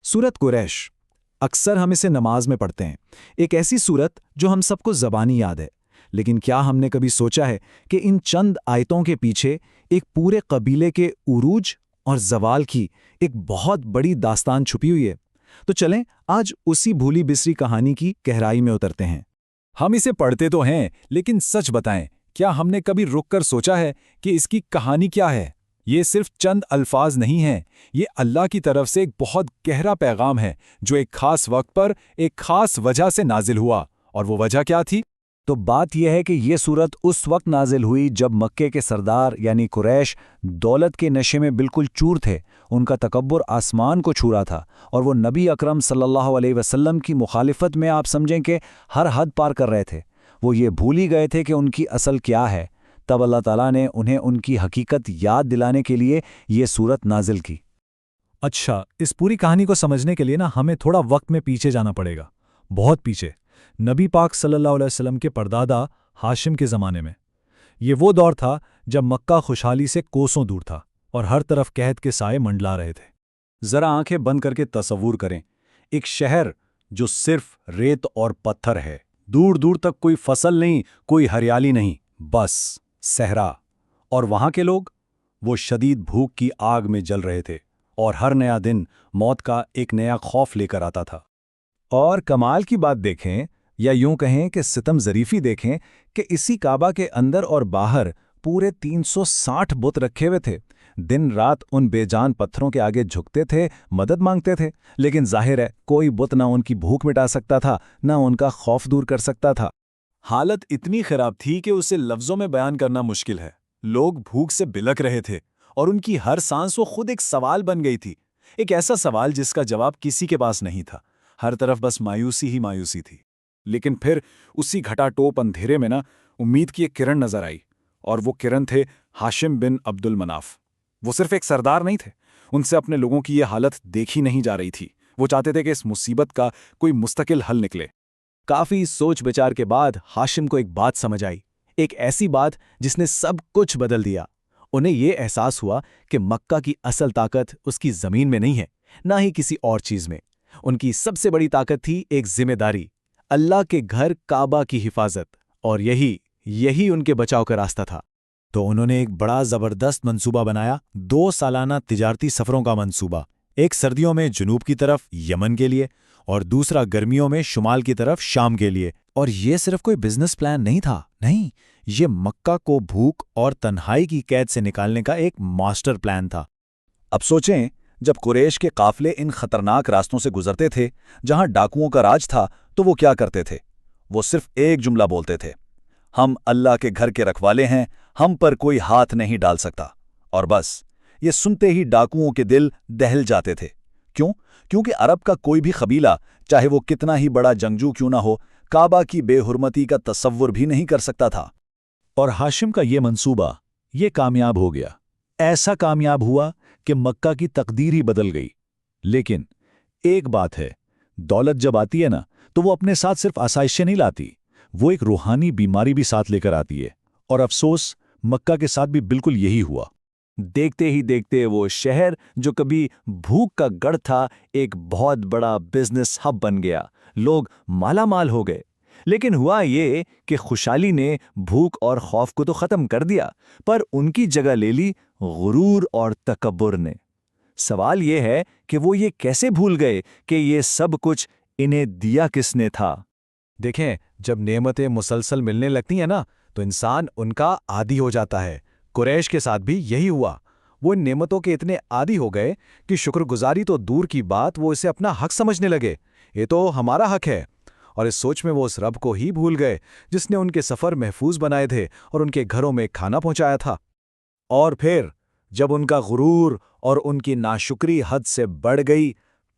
सूरत कुरैश। अक्सर हम इसे नमाज में पढ़ते हैं, एक ऐसी सूरत जो हम सबको ज़बानी याद है। लेकिन क्या हमने कभी सोचा है कि इन चंद आयतों के पीछे एक पूरे कबीले के उरूज और ज़वाल की एक बहुत बड़ी दास्तान छुपी हुई है? तो चलें आज उसी भूली बिसरी कहानी की गहराई में उतरते हैं। हम इसे पढ़ते तो हैं, लेकिन सच बताएं, क्या हमने कभी रुककर सोचा है कि इसकी कहानी क्या है? ये सिर्फ चंद अल्फाज नहीं हैं, ये अल्लाह की तरफ से एक बहुत गहरा पैगाम है जो एक खास वक्त पर एक खास वजह से नाजिल हुआ। और वो वजह क्या थी? तो बात यह है कि ये सूरत उस वक्त नाजिल हुई जब मक्के के सरदार यानी कुरैश दौलत के नशे में बिल्कुल चूर थे। उनका तकब्बुर आसमान को छू रहा था और वो नबी अकरम सल्लल्लाहु अलैहि वसल्लम की मुखालिफत में आप समझें कि हर हद पार कर रहे थे। वो ये भूल ही गए थे कि उनकी असल क्या है। तब अल्लाह ताला ने उन्हें उनकी हकीकत याद दिलाने के लिए ये सूरत नाजिल की। अच्छा, इस पूरी कहानी को समझने के लिए हमें थोड़ा वक्त में पीछे जाना पड़ेगा, बहुत पीछे। नबी पाक सल्लल्लाहु अलैहि वसल्लम के परदादा हाशिम के ज़माने में। ये वो दौर था जब मक्का खुशहाली से कोसों दूर था और हर तरफ कहत के साए मंडला रहे थे। ज़रा आंखें बंद करके तसव्वुर करें, एक शहर जो सिर्फ रेत और पत्थर है, दूर दूर तक कोई फसल नहीं, कोई हरियाली नहीं, बस सहरा। और वहाँ के लोग, वो शदीद भूख की आग में जल रहे थे और हर नया दिन मौत का एक नया खौफ लेकर आता था। और कमाल की बात देखें, या यूं कहें कि सितम ज़रीफ़ी देखें कि इसी काबा के अंदर और बाहर पूरे 360 बुत रखे हुए थे। दिन रात उन बेजान पत्थरों के आगे झुकते थे, मदद मांगते थे, लेकिन जाहिर है कोई बुत ना उनकी भूख मिटा सकता था, ना उनका खौफ दूर कर सकता था। हालत इतनी खराब थी कि उसे लफ्ज़ों में बयान करना मुश्किल है। लोग भूख से बिलक रहे थे और उनकी हर सांस वो खुद एक सवाल बन गई थी, एक ऐसा सवाल जिसका जवाब किसी के पास नहीं था। हर तरफ बस मायूसी ही मायूसी थी। लेकिन फिर उसी घटाटोप अंधेरे में उम्मीद की एक किरण नजर आई, और वो किरण थे हाशिम बिन अब्दुल मनाफ। वो सिर्फ एक सरदार नहीं थे, उनसे अपने लोगों की ये हालत देखी नहीं जा रही थी। वो चाहते थे कि इस मुसीबत का कोई मुस्तकिल हल निकले। काफी सोच विचार के बाद हाशिम को एक बात समझ आई, एक ऐसी बात जिसने सब कुछ बदल दिया। उन्हें ये एहसास हुआ कि मक्का की असल ताकत उसकी जमीन में नहीं है, ना ही किसी और चीज में। उनकी सबसे बड़ी ताकत थी एक जिम्मेदारी, अल्लाह के घर काबा की हिफाजत, और यही उनके बचाव का रास्ता था। तो उन्होंने एक बड़ा ज़बरदस्त मंसूबा बनाया, 2 सालाना तिजारती सफ़रों का मंसूबा। एक सर्दियों में जुनूब की तरफ यमन के लिए और दूसरा गर्मियों में शुमाल की तरफ शाम के लिए। और ये सिर्फ कोई बिजनेस प्लान नहीं था, नहीं, ये मक्का को भूख और तन्हाई की कैद से निकालने का एक मास्टर प्लान था। अब सोचें, जब कुरैश के काफले इन खतरनाक रास्तों से गुजरते थे जहां डाकुओं का राज था, तो वो क्या करते थे? वो सिर्फ एक जुमला बोलते थे, हम अल्लाह के घर के रखवाले हैं, हम पर कोई हाथ नहीं डाल सकता। और बस ये सुनते ही डाकुओं के दिल दहल जाते थे। क्यों? क्योंकि अरब का कोई भी कबीला, चाहे वो कितना ही बड़ा जंगजू क्यों ना हो, काबा की बेहुरमती का तसव्वुर भी नहीं कर सकता था। और हाशिम का ये मंसूबा ये कामयाब हो गया। ऐसा कामयाब हुआ कि मक्का की तकदीर ही बदल गई। लेकिन एक बात है, दौलत जब आती है तो वो अपने साथ सिर्फ आसाइशें नहीं लाती, वो एक रूहानी बीमारी भी साथ लेकर आती है। और अफसोस, मक्का के साथ भी बिल्कुल यही हुआ। देखते ही देखते वो शहर जो कभी भूख का गढ़ था, एक बहुत बड़ा बिजनेस हब बन गया। लोग मालामाल हो गए। लेकिन हुआ ये कि खुशहाली ने भूख और खौफ को तो खत्म कर दिया, पर उनकी जगह ले ली गुरूर और तकब्बुर ने। सवाल ये है कि वो ये कैसे भूल गए कि ये सब कुछ इन्हें दिया किसने था। देखें, जब नेमतें मुसलसल मिलने लगती हैं तो इंसान उनका आदी हो जाता है। कुरैश के साथ भी यही हुआ। वो इन नेमतों के इतने आदी हो गए कि शुक्रगुजारी तो दूर की बात, वो इसे अपना हक समझने लगे। ये तो हमारा हक है। और इस सोच में वो उस रब को ही भूल गए जिसने उनके सफ़र महफूज बनाए थे और उनके घरों में खाना पहुंचाया था। और फिर जब उनका गुरूर और उनकी नाशुक्री हद से बढ़ गई,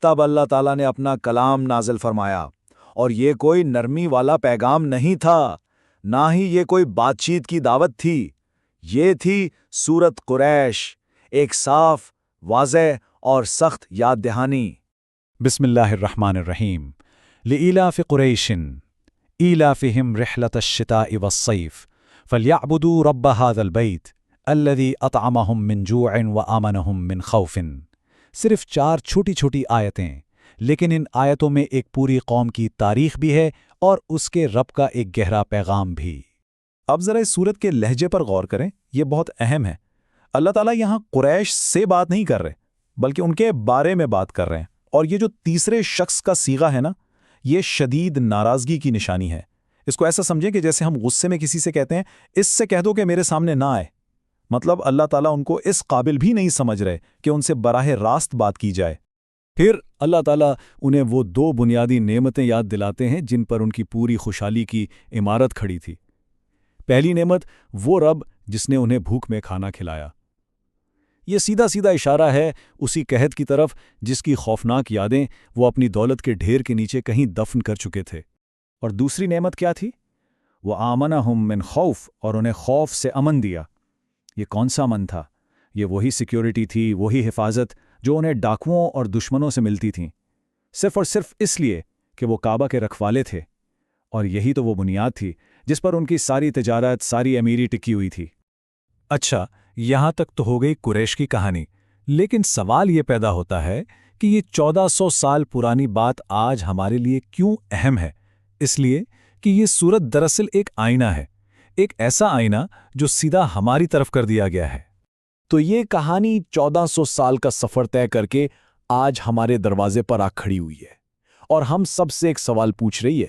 तब अल्लाह ताला ने अपना कलाम नाजिल फरमाया। और ये कोई नरमी वाला पैगाम नहीं था, ना ही ये कोई बातचीत की दावत थी। ये थी सूरत कुरैश, एक साफ, वाज़ेह और सख्त याद दहानी। बिस्मिल्लाहिर्रहमानिर्रहीम। लिईलाफ़ि कुरैशिन ईलाफ़िहिम रिहलतश्शिताइ वस्सैफ़ फ़लयअबुदू रब्ब हाज़ल बैत अल्लज़ी अतअमहुम मिन जूअइन व आमनहुम मिन खौफ़िन। सिर्फ 4 छोटी छोटी आयतें, لیکن ان آیتوں میں ایک پوری قوم کی تاریخ بھی ہے اور اس کے رب کا ایک گہرا پیغام بھی۔ اب ذرا اس سورت کے لہجے پر غور کریں، یہ بہت اہم ہے۔ اللہ تعالیٰ یہاں قریش سے بات نہیں کر رہے بلکہ ان کے بارے میں بات کر رہے ہیں، اور یہ جو تیسرے شخص کا صیغہ ہے نا، یہ شدید ناراضگی کی نشانی ہے۔ اس کو ایسا سمجھیں کہ جیسے ہم غصے میں کسی سے کہتے ہیں اس سے کہہ دو کہ میرے سامنے نہ آئے، مطلب اللہ تعالیٰ ان کو اس قابل بھی نہیں سمجھ رہے کہ ان سے براہ راست بات کی جائے۔ پھر اللہ تعالیٰ انہیں وہ دو بنیادی نعمتیں یاد دلاتے ہیں جن پر ان کی پوری خوشحالی کی عمارت کھڑی تھی۔ پہلی نعمت وہ رب جس نے انہیں بھوک میں کھانا کھلایا۔ یہ سیدھا سیدھا اشارہ ہے اسی قحط کی طرف جس کی خوفناک یادیں وہ اپنی دولت کے ڈھیر کے نیچے کہیں دفن کر چکے تھے۔ اور دوسری نعمت کیا تھی؟ وہ آمنہم من خوف، اور انہیں خوف سے امن دیا۔ یہ کون سا امن تھا؟ یہ وہی سیکیورٹی تھی، وہی حفاظت جو انہیں ڈاکوؤں اور دشمنوں سے ملتی تھیں، صرف اور صرف اس لیے کہ وہ کعبہ کے رکھوالے تھے، اور یہی تو وہ بنیاد تھی جس پر ان کی ساری تجارت، ساری امیری ٹکی ہوئی تھی۔ اچھا، یہاں تک تو ہو گئی قریش کی کہانی، لیکن سوال یہ پیدا ہوتا ہے کہ یہ 1400 سال پرانی بات آج ہمارے لیے کیوں اہم ہے؟ اس لیے کہ یہ سورت دراصل ایک آئینہ ہے، ایک ایسا آئینہ جو سیدھا ہماری طرف کر دیا گیا ہے۔ تو یہ کہانی 1400 سال کا سفر طے کر کے آج ہمارے دروازے پر آ کھڑی ہوئی ہے، اور ہم سب سے ایک سوال پوچھ رہی ہے،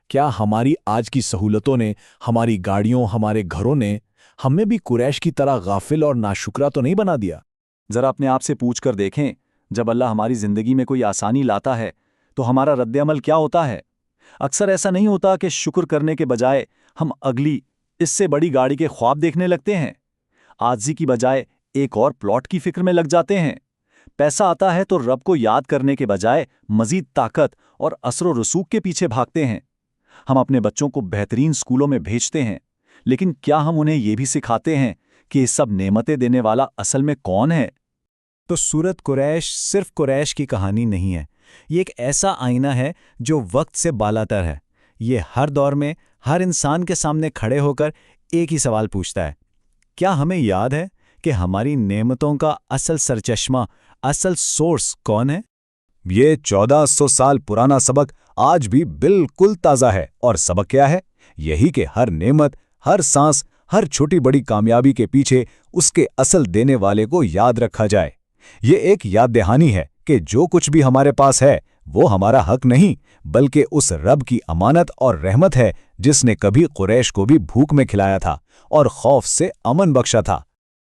کیا ہماری آج کی سہولتوں نے، ہماری گاڑیوں، ہمارے گھروں نے ہمیں بھی قریش کی طرح غافل اور ناشکرا تو نہیں بنا دیا؟ ذرا اپنے آپ سے پوچھ کر دیکھیں، جب اللہ ہماری زندگی میں کوئی آسانی لاتا ہے تو ہمارا رد عمل کیا ہوتا ہے؟ اکثر ایسا نہیں ہوتا کہ شکر کرنے کے بجائے ہم اگلی اس سے بڑی گاڑی کے خواب دیکھنے لگتے ہیں، عاجزی کی بجائے ایک اور پلاٹ کی فکر میں لگ جاتے ہیں، پیسہ آتا ہے تو رب کو یاد کرنے کے بجائے مزید طاقت اور اثر و رسوخ کے پیچھے بھاگتے ہیں۔ ہم اپنے بچوں کو بہترین اسکولوں میں بھیجتے ہیں، لیکن کیا ہم انہیں یہ بھی سکھاتے ہیں کہ یہ سب نعمتیں دینے والا اصل میں کون ہے؟ تو سورت قریش صرف قریش کی کہانی نہیں ہے، یہ ایک ایسا آئینہ ہے جو وقت سے بالاتر ہے۔ یہ ہر دور میں ہر انسان کے سامنے کھڑے ہو کر ایک ہی سوال پوچھتا ہے، کیا ہمیں یاد ہے کہ ہماری نعمتوں کا اصل سرچشمہ، اصل سورس کون ہے؟ یہ 1400 سال پرانا سبق آج بھی بالکل تازہ ہے، اور سبق کیا ہے؟ یہی کہ ہر نعمت، ہر سانس، ہر چھوٹی بڑی کامیابی کے پیچھے اس کے اصل دینے والے کو یاد رکھا جائے۔ یہ ایک یاد دہانی ہے کہ جو کچھ بھی ہمارے پاس ہے وہ ہمارا حق نہیں، بلکہ اس رب کی امانت اور رحمت ہے جس نے کبھی قریش کو بھی بھوک میں کھلایا تھا اور خوف سے امن بخشا تھا۔